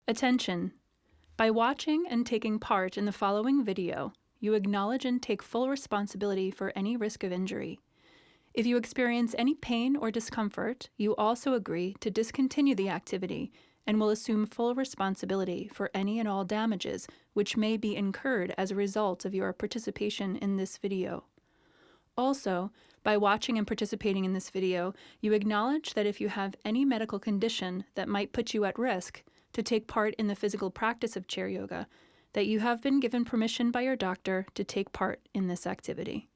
Attention! By watching and taking part in the following video, you acknowledge and take full responsibility for any risk of injury. If you experience any pain or discomfort, you also agree to discontinue the activity and will assume full responsibility for any and all damages which may be incurred as a result of your participation in this video. Also, by watching and participating in this video, you acknowledge that if you have any medical condition that might put you at risk to take part in the physical practice of chair yoga, that you have been given permission by your doctor to take part in this activity.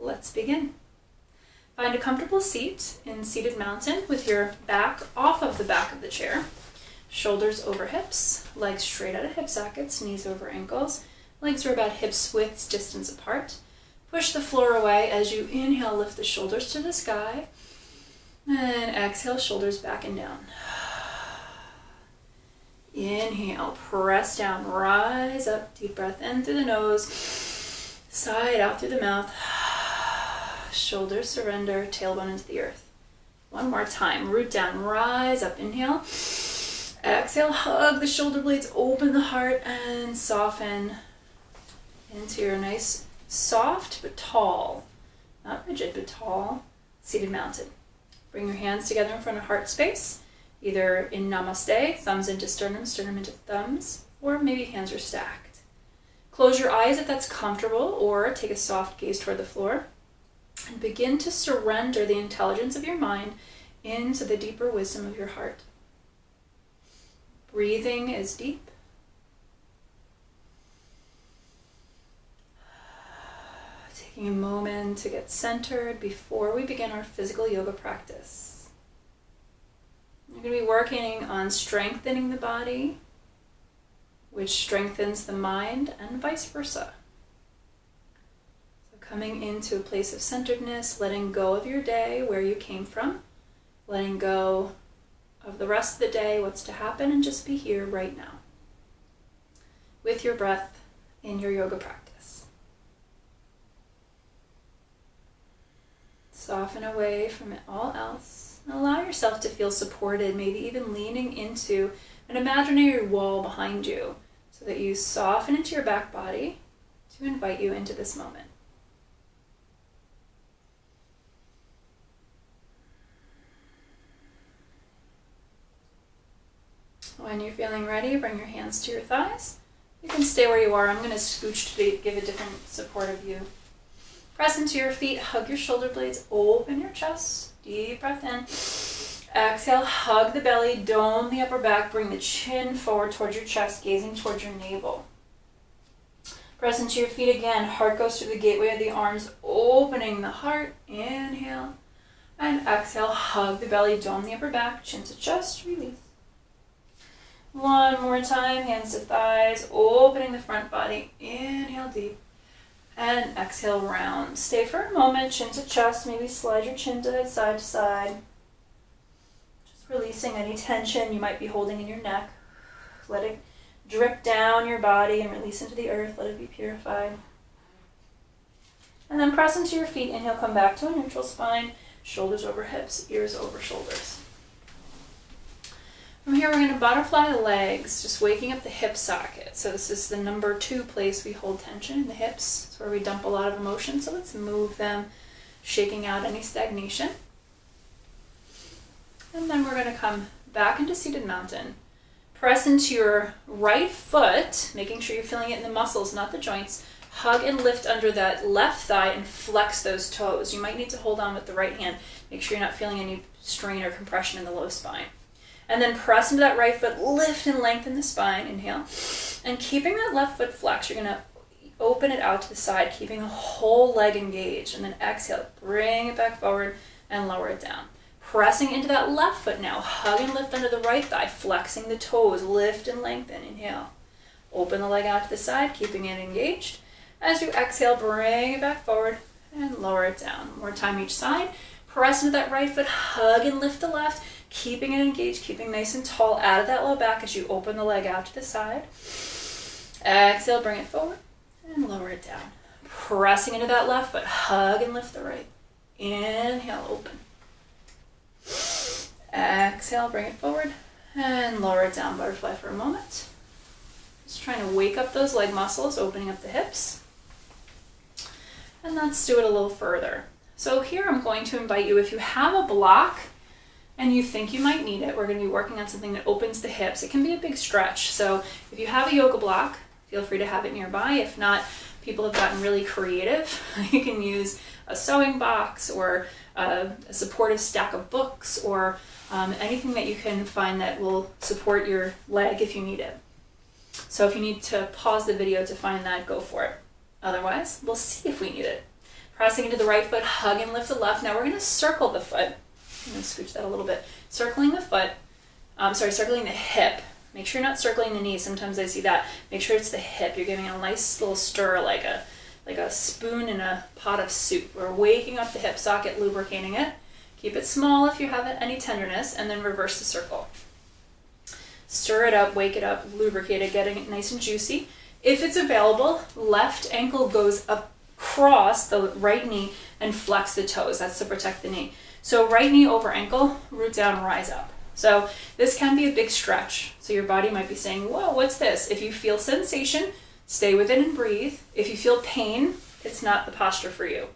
Let's begin. Find a comfortable seat in seated mountain with your back off of the back of the chair, shoulders over hips, legs straight out of hip sockets, knees over ankles, legs are about hips width distance apart. Push the floor away as you inhale, lift the shoulders to the sky, and exhale, shoulders back and down. Inhale, press down, rise up, deep breath in through the nose, side out through the mouth. Shoulders surrender, tailbone into the earth. One more time. Root down, rise up, inhale. Exhale, hug the shoulder blades, open the heart, and soften into your nice, soft but tall, not rigid but tall, seated mountain. Bring your hands together in front of heart space, either in namaste, thumbs into sternum, sternum into thumbs, or maybe hands are stacked. Close your eyes if that's comfortable, or take a soft gaze toward the floor. And begin to surrender the intelligence of your mind into the deeper wisdom of your heart. Breathing is deep. Taking a moment to get centered before we begin our physical yoga practice. You're going to be working on strengthening the body, which strengthens the mind, and vice versa. Coming into a place of centeredness, letting go of your day, where you came from, letting go of the rest of the day, what's to happen, and just be here right now with your breath in your yoga practice. Soften away from it all else and allow yourself to feel supported, maybe even leaning into an imaginary wall behind you so that you soften into your back body to invite you into this moment. When you're feeling ready, bring your hands to your thighs. You can stay where you are. I'm going to scooch to give a different supportive view. Press into your feet, hug your shoulder blades, open your chest, deep breath in. Exhale, hug the belly, dome the upper back, bring the chin forward towards your chest, gazing towards your navel. Press into your feet again, heart goes through the gateway of the arms, opening the heart, inhale. And exhale, hug the belly, dome the upper back, chin to chest, release. One more time, hands to thighs, opening the front body, inhale deep, and exhale round. Stay for a moment, chin to chest, maybe slide your chin to side, just releasing any tension you might be holding in your neck. Let it drip down your body and release into the earth, let it be purified. And then press into your feet, inhale, come back to a neutral spine, shoulders over hips, ears over shoulders. From here, we're going to butterfly the legs, just waking up the hip socket. So this is the number 2 place we hold tension in the hips. It's where we dump a lot of emotion. So let's move them, shaking out any stagnation. And then we're going to come back into seated mountain. Press into your right foot, making sure you're feeling it in the muscles, not the joints. Hug and lift under that left thigh and flex those toes. You might need to hold on with the right hand. Make sure you're not feeling any strain or compression in the low spine. And then press into that right foot, lift and lengthen the spine, inhale. And keeping that left foot flexed, you're going to open it out to the side, keeping the whole leg engaged. And then exhale, bring it back forward and lower it down. Pressing into that left foot now, hug and lift under the right thigh, flexing the toes, lift and lengthen, inhale. Open the leg out to the side, keeping it engaged. As you exhale, bring it back forward and lower it down. One more time each side. Press into that right foot, hug and lift the left, keeping it engaged, keeping nice and tall out of that low back as you open the leg out to the side. Exhale, bring it forward and lower it down. Pressing into that left foot, hug and lift the right. Inhale, open. Exhale, bring it forward and lower it down, butterfly for a moment. Just trying to wake up those leg muscles, opening up the hips. And let's do it a little further. So here I'm going to invite you, if you have a block and you think you might need it, we're going to be working on something that opens the hips. It can be a big stretch. So if you have a yoga block, feel free to have it nearby. If not, people have gotten really creative. You can use a sewing box or a supportive stack of books or anything that you can find that will support your leg if you need it. So if you need to pause the video to find that, go for it. Otherwise, we'll see if we need it. Pressing into the right foot, hug and lift the left. Now we're going to circle the foot. I'm going to scooch that a little bit. Circling the foot, circling the hip. Make sure you're not circling the knee. Sometimes I see that. Make sure it's the hip. You're giving it a nice little stir like a spoon in a pot of soup. We're waking up the hip socket, lubricating it. Keep it small if you have any tenderness, and then reverse the circle. Stir it up, wake it up, lubricate it, getting it nice and juicy. If it's available, left ankle goes across the right knee and flex the toes. That's to protect the knee. So right knee over ankle, root down, rise up. So this can be a big stretch. So your body might be saying, whoa, what's this? If you feel sensation, stay with it and breathe. If you feel pain, it's not the posture for you.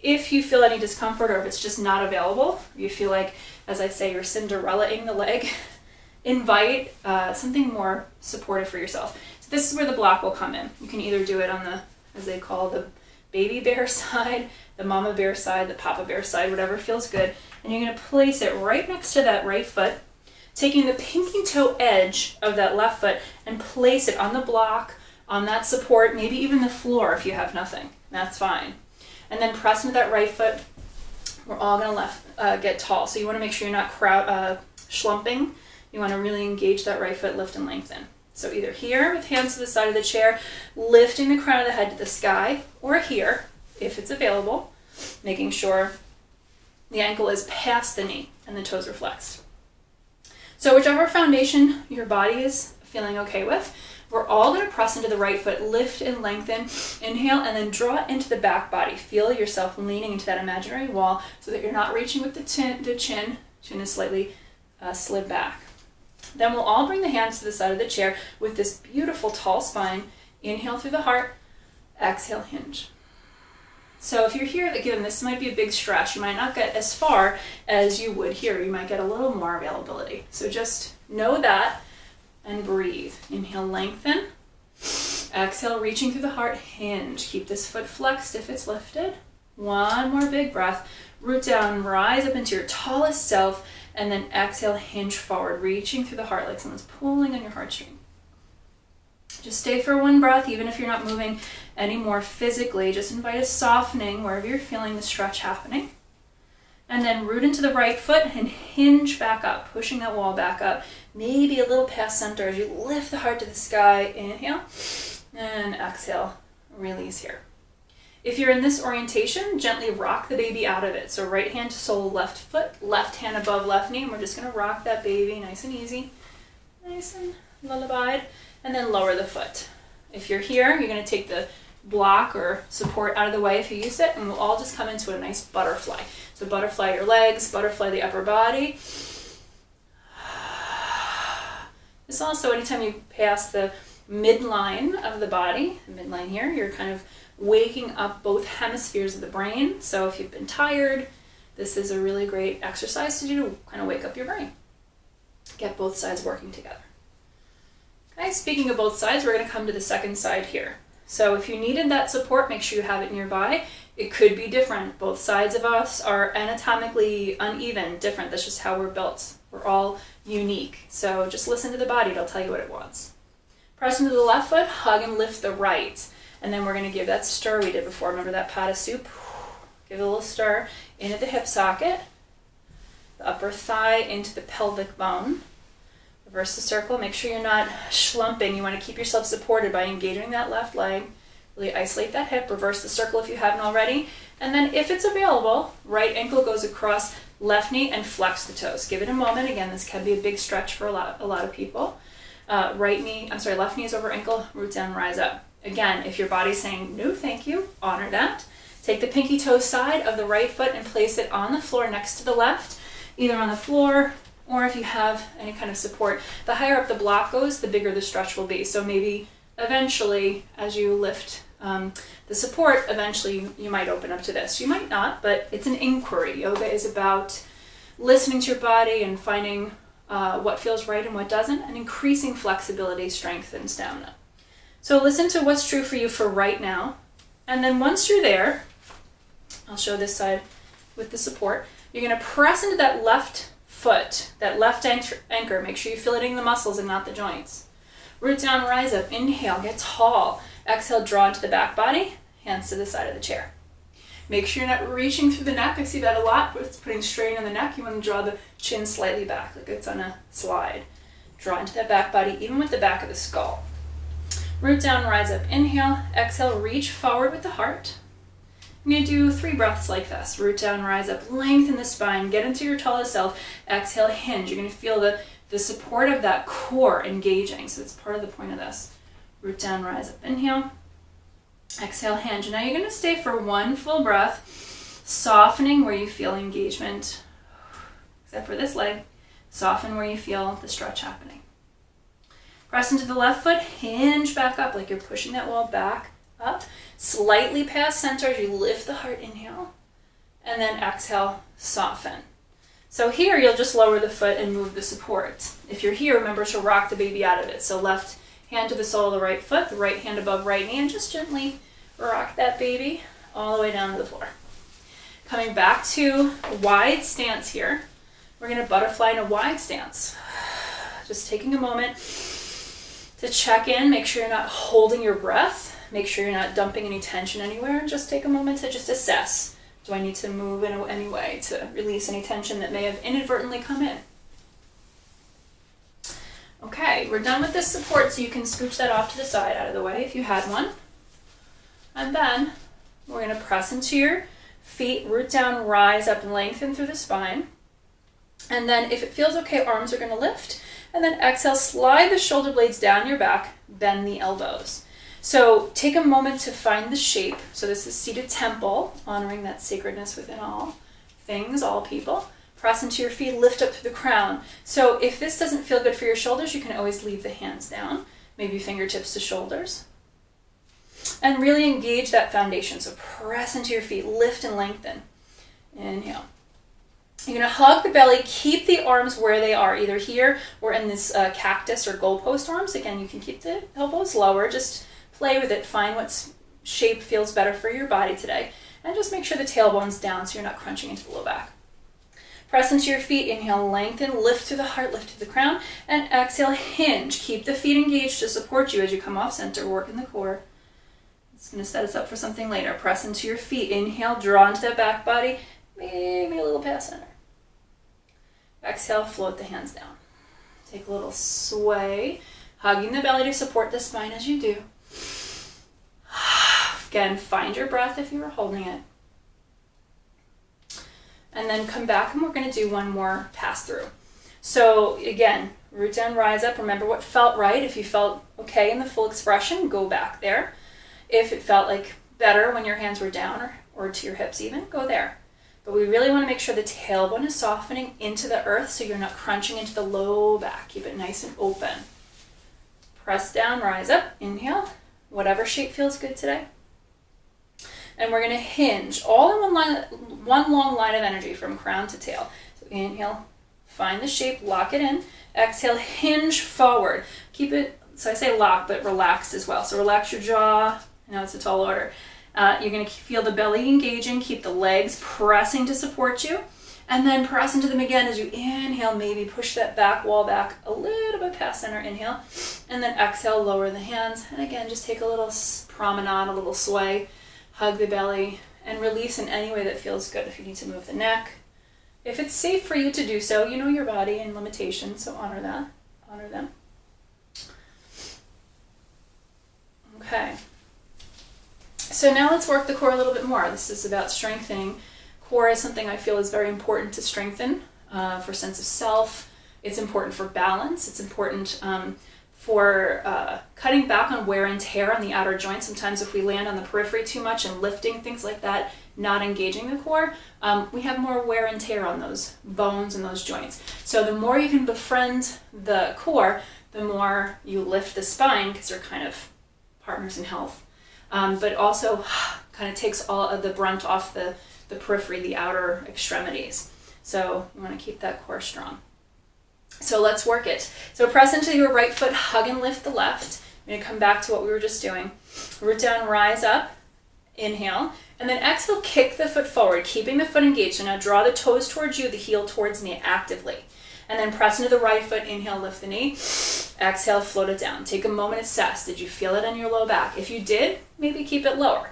If you feel any discomfort or if it's just not available, you feel like, as I say, you're Cinderella-ing the leg, invite something more supportive for yourself. So this is where the block will come in. You can either do it on the, as they call the baby bear side, the mama bear side, the papa bear side, whatever feels good. And you're going to place it right next to that right foot, taking the pinky toe edge of that left foot and place it on the block, on that support, maybe even the floor if you have nothing. That's fine. And then press into that right foot. We're all going to get tall. So you want to make sure you're not schlumping. You want to really engage that right foot, lift and lengthen. So either here with hands to the side of the chair, lifting the crown of the head to the sky, or here, if it's available, making sure the ankle is past the knee and the toes are flexed. So whichever foundation your body is feeling okay with, we're all going to press into the right foot, lift and lengthen, inhale, and then draw it into the back body. Feel yourself leaning into that imaginary wall so that you're not reaching with the chin. Chin is slightly slid back. Then we'll all bring the hands to the side of the chair with this beautiful tall spine. Inhale through the heart, exhale, hinge. So if you're here, again, this might be a big stretch. You might not get as far as you would here. You might get a little more availability. So just know that and breathe. Inhale, lengthen. Exhale, reaching through the heart, hinge. Keep this foot flexed if it's lifted. One more big breath. Root down, rise up into your tallest self, and then exhale, hinge forward, reaching through the heart like someone's pulling on your heartstring. Just stay for one breath, even if you're not moving anymore physically. Just invite a softening wherever you're feeling the stretch happening. And then root into the right foot and hinge back up, pushing that wall back up, maybe a little past center as you lift the heart to the sky. Inhale, and exhale, release here. If you're in this orientation, gently rock the baby out of it. So right hand to sole, left foot, left hand above left knee. And we're just going to rock that baby nice and easy, nice and lullabied, and then lower the foot. If you're here, you're going to take the block or support out of the way if you use it, and we'll all just come into a nice butterfly. So butterfly your legs, butterfly the upper body. This also, anytime you pass the midline of the body, the midline here, you're kind of waking up both hemispheres of the brain. So if you've been tired, this is a really great exercise to do to kind of wake up your brain. Get both sides working together. Okay, speaking of both sides, we're going to come to the second side here. So if you needed that support, make sure you have it nearby. It could be different. Both sides of us are anatomically uneven, different. That's just how we're built. We're all unique. So just listen to the body. It'll tell you what it wants. Press into the left foot, hug and lift the right. And then we're going to give that stir we did before. Remember that pot of soup? Give it a little stir into the hip socket, the upper thigh into the pelvic bone. Reverse the circle. Make sure you're not schlumping. You want to keep yourself supported by engaging that left leg. Really isolate that hip. Reverse the circle if you haven't already. And then if it's available, right ankle goes across left knee and flex the toes. Give it a moment. Again, this can be a big stretch for a lot of people. Left knee is over ankle, root down, rise up. Again, if your body's saying no thank you, honor that. Take the pinky toe side of the right foot and place it on the floor next to the left, either on the floor or if you have any kind of support. The higher up the block goes, the bigger the stretch will be. So maybe eventually, as you lift the support, eventually you might open up to this. You might not, but it's an inquiry. Yoga is about listening to your body and finding what feels right and what doesn't, and increasing flexibility, strength, and stamina. So listen to what's true for you for right now. And then once you're there, I'll show this side with the support. You're going to press into that left foot, that left anchor. Make sure you're filleting the muscles and not the joints. Root down, rise up. Inhale, get tall. Exhale, draw into the back body. Hands to the side of the chair. Make sure you're not reaching through the neck. I see that a lot, but it's putting strain on the neck. You want to draw the chin slightly back, like it's on a slide. Draw into that back body, even with the back of the skull. Root down, rise up. Inhale, exhale, reach forward with the heart. I'm going to do 3 breaths like this. Root down, rise up, lengthen the spine, get into your tallest self. Exhale, hinge. You're going to feel the support of that core engaging. So it's part of the point of this. Root down, rise up. Inhale, exhale, hinge. And now you're going to stay for 1 full breath, softening where you feel engagement. Except for this leg, soften where you feel the stretch happening. Press into the left foot, hinge back up like you're pushing that wall back up, slightly past center as you lift the heart, inhale, and then exhale, soften. So here you'll just lower the foot and move the support. If you're here, remember to rock the baby out of it. So left hand to the sole of the right foot, the right hand above right knee, and just gently rock that baby all the way down to the floor. Coming back to a wide stance here. We're going to butterfly in a wide stance. Just taking a moment to check in, make sure you're not holding your breath, make sure you're not dumping any tension anywhere, and just take a moment to just assess. Do I need to move in any way to release any tension that may have inadvertently come in? Okay, we're done with this support, so you can scooch that off to the side out of the way if you had one. And then we're going to press into your feet, root down, rise up, lengthen through the spine. And then if it feels okay, arms are going to lift. And then exhale, slide the shoulder blades down your back, bend the elbows. So take a moment to find the shape. So this is seated temple, honoring that sacredness within all things, all people. Press into your feet, lift up through the crown. So if this doesn't feel good for your shoulders, you can always leave the hands down, maybe fingertips to shoulders. And really engage that foundation. So press into your feet, lift and lengthen. Inhale. You're going to hug the belly, keep the arms where they are, either here or in this cactus or goalpost arms. Again, you can keep the elbows lower, just play with it, find what shape feels better for your body today. And just make sure the tailbone's down so you're not crunching into the low back. Press into your feet, inhale, lengthen, lift through the heart, lift through the crown, and exhale, hinge. Keep the feet engaged to support you as you come off center, work in the core. It's going to set us up for something later. Press into your feet, inhale, draw into that back body, maybe a little past center. Exhale, float the hands down. Take a little sway, hugging the belly to support the spine as you do. Again, find your breath if you were holding it. And then come back and we're going to do one more pass through. So again, root down, rise up. Remember what felt right. If you felt okay in the full expression, go back there. If it felt like better when your hands were down or to your hips even, go there. But we really want to make sure the tailbone is softening into the earth so you're not crunching into the low back. Keep it nice and open. Press down, rise up, inhale. Whatever shape feels good today. And we're going to hinge all in one long line of energy from crown to tail. So inhale, find the shape, lock it in. Exhale, hinge forward. Keep it, so I say lock, but relaxed as well. So relax your jaw. I know it's a tall order. You're going to feel the belly engaging, keep the legs pressing to support you, and then press into them again as you inhale, maybe push that back wall back a little bit past center, inhale, and then exhale, lower the hands, and again, just take a little promenade, a little sway, hug the belly, and release in any way that feels good. If you need to move the neck, if it's safe for you to do so, you know your body and limitations, so honor that, honor them. so now let's work the core a little bit more. This is about strengthening. Core is something I feel is very important to strengthen for sense of self. It's important for balance. It's important for cutting back on wear and tear on the outer joints. Sometimes if we land on the periphery too much and lifting, things like that, not engaging the core, we have more wear and tear on those bones and those joints. So the more you can befriend the core, the more you lift the spine, because they're kind of partners in health. But also kind of takes all of the brunt off the periphery, the outer extremities. So you want to keep that core strong. So let's work it. So press into your right foot, hug and lift the left. I'm going to come back to what we were just doing. Root down, rise up, inhale, and then exhale, kick the foot forward, keeping the foot engaged. So now draw the toes towards you, the heel towards me actively. And then press into the right foot, inhale, lift the knee, exhale, float it down. Take a moment, assess. Did you feel it in your low back? If you did, maybe keep it lower.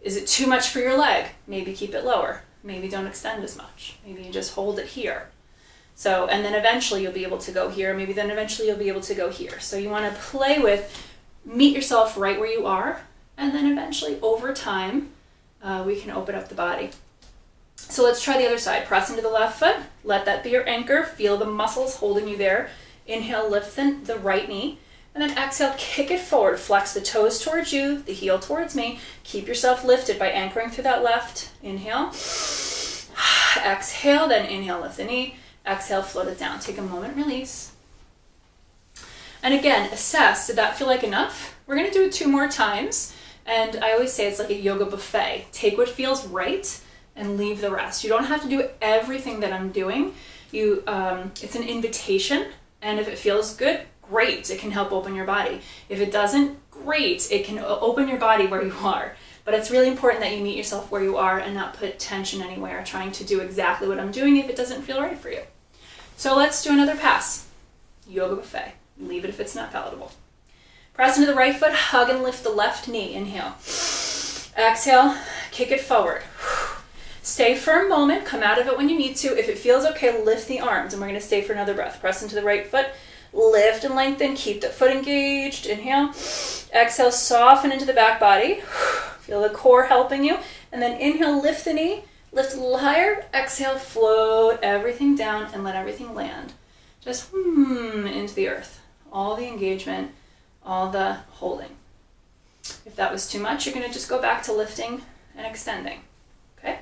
Is it too much for your leg? Maybe keep it lower. Maybe don't extend as much. Maybe you just hold it here. So, and then eventually you'll be able to go here. Maybe then eventually you'll be able to go here. So you want to play with, meet yourself right where you are, and then eventually over time, we can open up the body. So let's try the other side. Press into the left foot. Let that be your anchor. Feel the muscles holding you there. Inhale, lift the right knee. And then exhale, kick it forward. Flex the toes towards you, the heel towards me. Keep yourself lifted by anchoring through that left. Inhale. Exhale, then inhale, lift the knee. Exhale, float it down. Take a moment, release. And again, assess, did that feel like enough? We're going to do it 2 more times. And I always say it's like a yoga buffet. Take what feels right and leave the rest. You don't have to do everything that I'm doing. It's an invitation, and if it feels good, great. It can help open your body. If it doesn't, great. It can open your body where you are. But it's really important that you meet yourself where you are and not put tension anywhere, trying to do exactly what I'm doing if it doesn't feel right for you. So let's do another pass. Yoga buffet. Leave it if it's not palatable. Press into the right foot, hug and lift the left knee. Inhale. Exhale, kick it forward. Stay for a moment, come out of it when you need to. If it feels okay, lift the arms, and we're going to stay for another breath. Press into the right foot, lift and lengthen, keep the foot engaged. Inhale. Exhale, soften into the back body. Feel the core helping you. And then inhale, lift the knee, lift a little higher. Exhale, float everything down and let everything land. Just into the earth. All the engagement, all the holding. If that was too much, you're going to just go back to lifting and extending. Okay?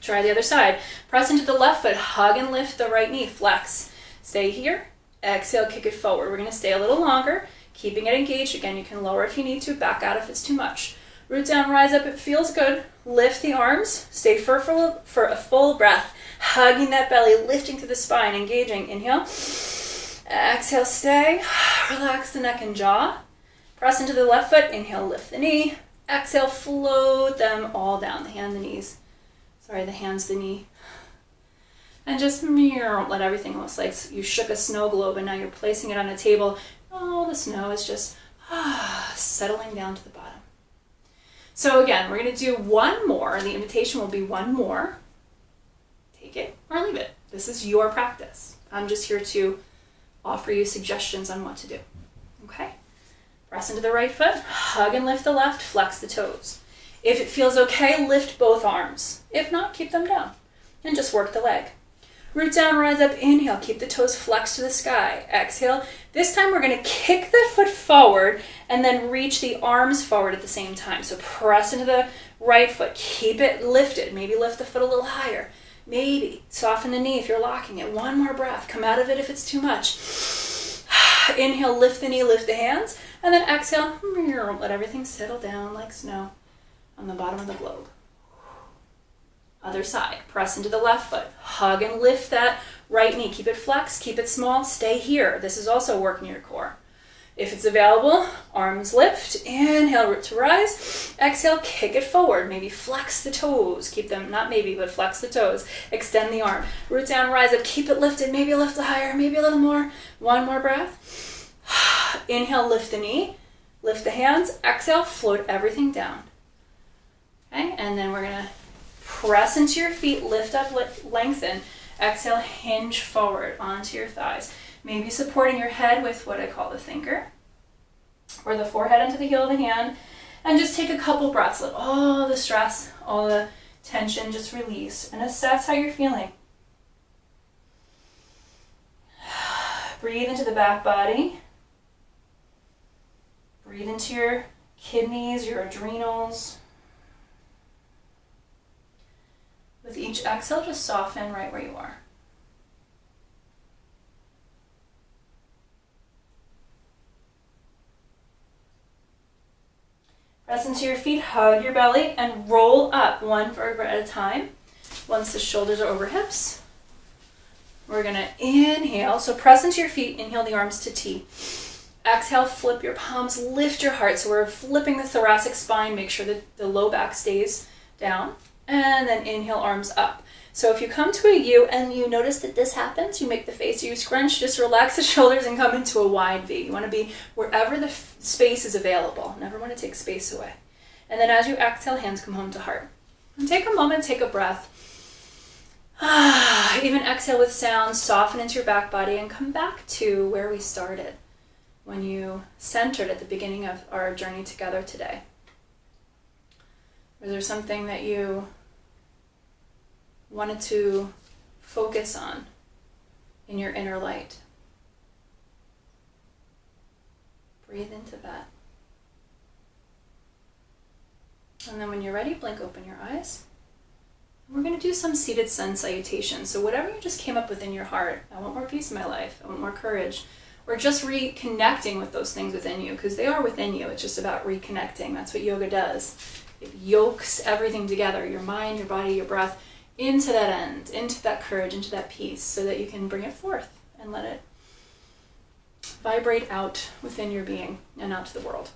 Try the other side. Press into the left foot, hug and lift the right knee, flex. Stay here. Exhale, kick it forward. We're going to stay a little longer, keeping it engaged. Again, you can lower if you need to, back out if it's too much. Root down, rise up. It feels good. Lift the arms. Stay for a full breath. Hugging that belly, lifting through the spine, engaging. Inhale. Exhale, stay. Relax the neck and jaw. Press into the left foot. Inhale, lift the knee. Exhale, float them all down. The hands, the knee. And just let everything look like you shook a snow globe and now you're placing it on a table. Oh, the snow is just settling down to the bottom. So again, we're going to do one more. The invitation will be one more. Take it or leave it. This is your practice. I'm just here to offer you suggestions on what to do. Okay? Press into the right foot, hug and lift the left, flex the toes. If it feels okay, lift both arms. If not, keep them down and just work the leg. Root down, rise up, inhale, keep the toes flexed to the sky. Exhale. This time we're going to kick the foot forward and then reach the arms forward at the same time. So press into the right foot, keep it lifted. Maybe lift the foot a little higher. Maybe soften the knee if you're locking it. One more breath. Come out of it if it's too much. Inhale, lift the knee, lift the hands. And then exhale, let everything settle down like snow on the bottom of the globe. Other side. Press into the left foot. Hug and lift that right knee. Keep it flexed. Keep it small. Stay here. This is also working your core. If it's available, arms lift. Inhale, root to rise. Exhale, kick it forward. Maybe flex the toes. Keep them, not maybe, but flex the toes. Extend the arm. Root down, rise up. Keep it lifted. Maybe lift it higher. Maybe a little more. One more breath. Inhale, lift the knee. Lift the hands. Exhale, float everything down. Okay, and then we're going to press into your feet, lift up, lengthen. Exhale, hinge forward onto your thighs. Maybe supporting your head with what I call the thinker, or the forehead into the heel of the hand. And just take a couple breaths. Let all the stress, all the tension just release. And assess how you're feeling. Breathe into the back body. Breathe into your kidneys, your adrenals. With each exhale, just soften right where you are. Press into your feet, hug your belly, and roll up one vertebra at a time. Once the shoulders are over hips, we're going to inhale. So press into your feet, inhale the arms to T. Exhale, flip your palms, lift your heart. So we're flipping the thoracic spine, make sure that the low back stays down. And then inhale, arms up. So if you come to a U and you notice that this happens, you make the face U scrunch, just relax the shoulders and come into a wide V. You want to be wherever the space is available. Never want to take space away. And then as you exhale, hands come home to heart. And take a moment, take a breath. Even exhale with sound, soften into your back body and come back to where we started when you centered at the beginning of our journey together today. Was there something that you wanted to focus on in your inner light? Breathe into that. And then when you're ready, blink open your eyes. We're going to do some seated sun salutation. So whatever you just came up with in your heart, I want more peace in my life, I want more courage, or just reconnecting with those things within you, because they are within you. It's just about reconnecting. That's what yoga does. It yokes everything together, your mind, your body, your breath, into that end, into that courage, into that peace, so that you can bring it forth and let it vibrate out within your being and out to the world.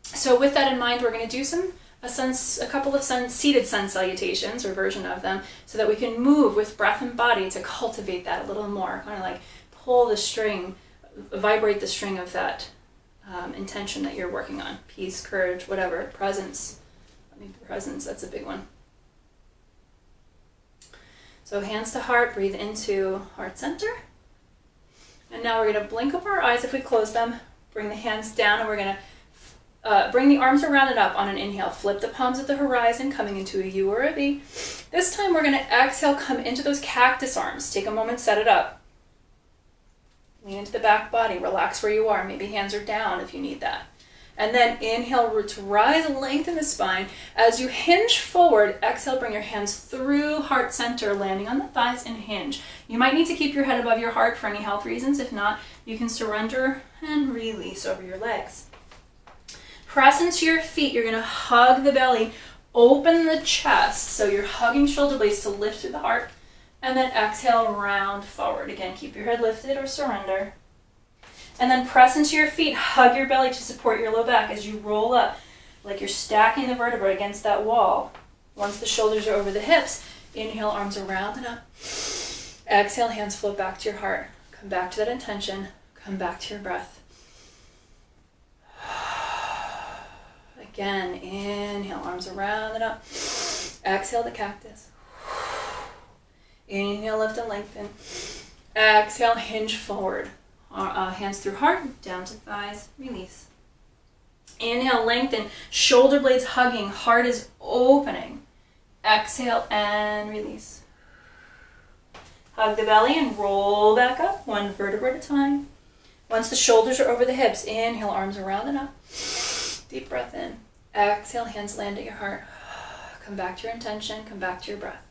So with that in mind, we're going to do a couple of seated sun salutations, or version of them, so that we can move with breath and body to cultivate that a little more, kind of like pull the string, vibrate the string of that intention that you're working on. Peace, courage, whatever, presence. I think presence, that's a big one. So hands to heart, breathe into heart center. And now we're going to blink open our eyes if we close them, bring the hands down, and we're going to bring the arms around and up on an inhale. Flip the palms at the horizon, coming into a U or a V. This time we're going to exhale, come into those cactus arms. Take a moment, set it up. Lean into the back body, relax where you are. Maybe hands are down if you need that. And then inhale, root to rise, lengthen the spine. As you hinge forward, exhale, bring your hands through heart center, landing on the thighs and hinge. You might need to keep your head above your heart for any health reasons. If not, you can surrender and release over your legs. Press into your feet. You're going to hug the belly, open the chest. So you're hugging shoulder blades to lift through the heart. And then exhale, round forward. Again, keep your head lifted or surrender. And then press into your feet, hug your belly to support your low back as you roll up, like you're stacking the vertebrae against that wall. Once the shoulders are over the hips, inhale, arms around and up. Exhale, hands float back to your heart. Come back to that intention. Come back to your breath. Again, inhale, arms around and up. Exhale, the cactus. Inhale, lift and lengthen. Exhale, hinge forward. Hands through heart, down to thighs, release. Inhale, lengthen, shoulder blades hugging, heart is opening. Exhale and release. Hug the belly and roll back up, one vertebra at a time. Once the shoulders are over the hips, inhale, arms around and up. Deep breath in. Exhale, hands land at your heart. Come back to your intention, come back to your breath.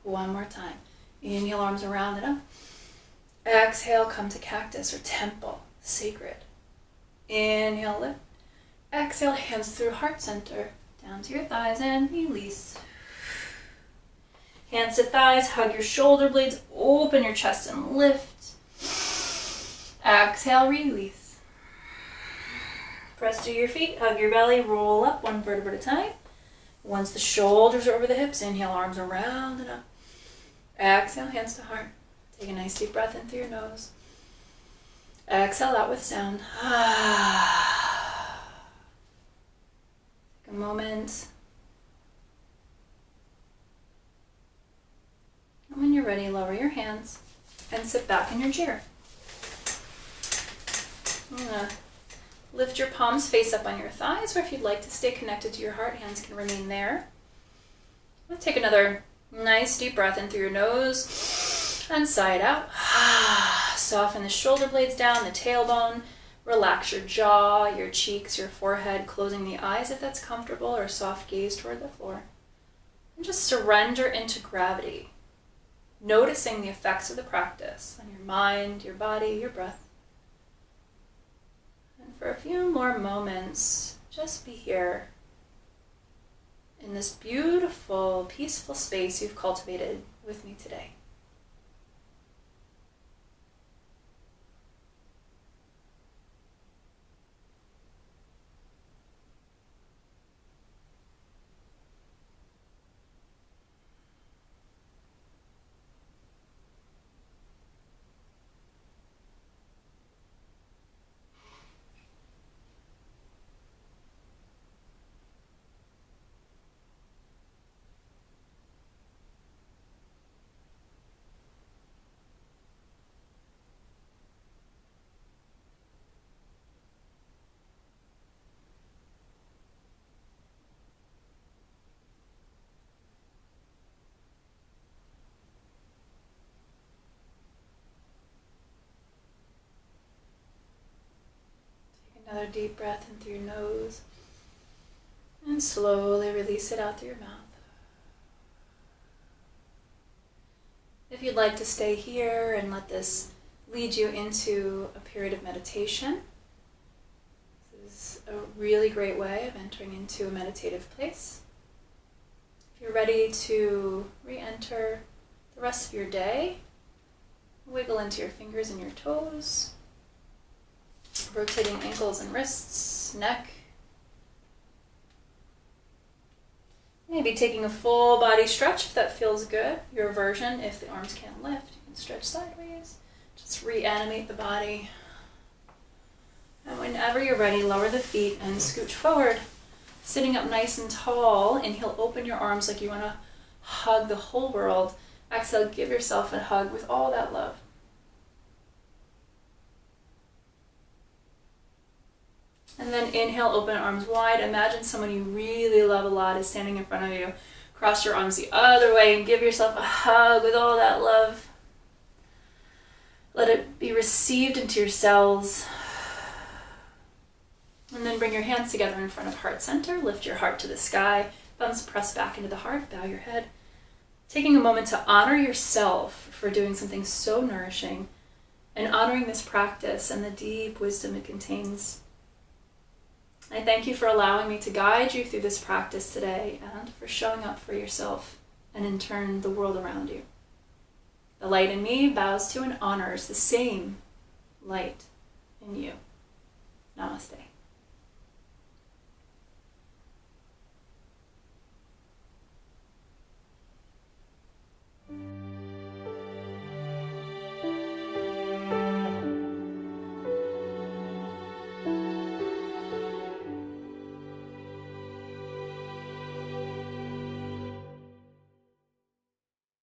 One more time. Inhale, arms around and up. Exhale, come to cactus or temple, sacred. Inhale, lift. Exhale, hands through heart center, down to your thighs and release. Hands to thighs, hug your shoulder blades, open your chest and lift. Exhale, release. Press to your feet, hug your belly, roll up one vertebra at a time. Once the shoulders are over the hips, inhale, arms around and up. Exhale, hands to heart. Take a nice deep breath in through your nose. Exhale out with sound. Take a moment. And when you're ready, lower your hands and sit back in your chair. I'm gonna lift your palms face up on your thighs, or if you'd like to stay connected to your heart, hands can remain there. Let's take another nice deep breath in through your nose and sigh it out. Soften the shoulder blades down, the tailbone. Relax your jaw, your cheeks, your forehead, closing the eyes if that's comfortable, or soft gaze toward the floor. And just surrender into gravity, noticing the effects of the practice on your mind, your body, your breath. And for a few more moments, just be here in this beautiful, peaceful space you've cultivated with me today. Another deep breath in through your nose, and slowly release it out through your mouth. If you'd like to stay here and let this lead you into a period of meditation, this is a really great way of entering into a meditative place. If you're ready to re-enter the rest of your day, wiggle into your fingers and your toes, rotating ankles and wrists, neck. Maybe taking a full body stretch if that feels good. Your version, if the arms can't lift, you can stretch sideways. Just reanimate the body. And whenever you're ready, lower the feet and scooch forward. Sitting up nice and tall. Inhale, open your arms like you want to hug the whole world. Exhale, give yourself a hug with all that love. And then inhale, open arms wide. Imagine someone you really love a lot is standing in front of you. Cross your arms the other way and give yourself a hug with all that love. Let it be received into your cells. And then bring your hands together in front of heart center. Lift your heart to the sky. Thumbs press back into the heart. Bow your head. Taking a moment to honor yourself for doing something so nourishing, and honoring this practice and the deep wisdom it contains. I thank you for allowing me to guide you through this practice today, and for showing up for yourself and in turn the world around you. The light in me bows to and honors the same light in you. Namaste.